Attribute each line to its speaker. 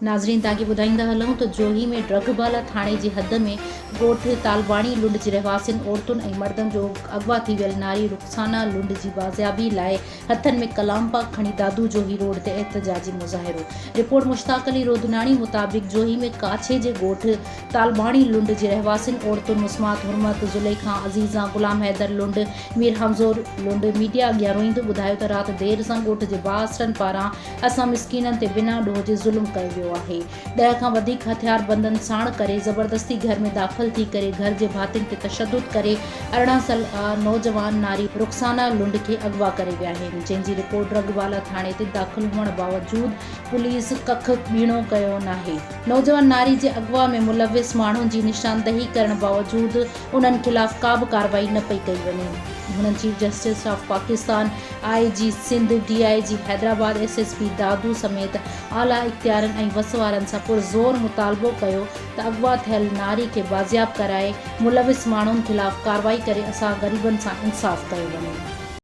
Speaker 1: नाज़रीन ताकि ॿुधाईंदा हलूं तो जोही में ड्रगबाला थाणे जी हद में ॻोठ तालवाणी लुंड जी रहवासियुनि औरतुनि ऐं मर्दनि जो अगवा थी वियल नारी रुखसाना लुंड जी बाज़ियाबी लाइ हथनि में कलाम पाक खणी दादू जोही रोड ते एहतजाजी मुज़ाहिरो। रिपोर्ट मुश्ताक अली रोदनाणी मुताबिक़ जोही में काछे जे ॻोठ तालवाणी लुंड जी रहवासियुनि औरतुनि मुस्मात हुरमत ज़ुलेखा अज़ीज़ा गुलाम हैदर लुंड मीर हमज़ोर लुंड मीडिया अॻियां रोईंदो ॿुधायो त राति देर सां ॻोठ जे भाउरनि पारां असां मिसकीननि ते बिना ॾोह जे ज़ुल्म कयो वियो आहे। 10 खां वधीक हथियार बंदनि साण करे ज़बरदस्ती घर में दाख़िल थी करे घर जे भातियुनि ते तशद्दुद करे 18 साल नौजवान नारी रुखसाना लुंड खे अगवा करे विया आहिनि, जंहिंजी रिपोर्ट ड्रगबाला थाणे ते दाख़िल हुअण बावजूद पुलिस कख ॿीणो कयो नाहे। नौजवान नारी जे अगवा में मुलविस माण्हुनि जी निशानदही करण बावजूद उन्हनि खिलाफ़ का बि कार्रवाई न पई कई वञे। हुननि chief justice of Pakistan, IG Sindh, DIG Hyderabad, SSP Dadu समेत आला इख्तियारनि ऐं वस वारनि सां पुरज़ोर मुतालबो कयो त अगवा थियल नारी खे बाज़ियाब कराए मुलविस माण्हुनि खिलाफ़ कार्रवाई करे असां ग़रीबनि सां इंसाफ़ कयो वञे।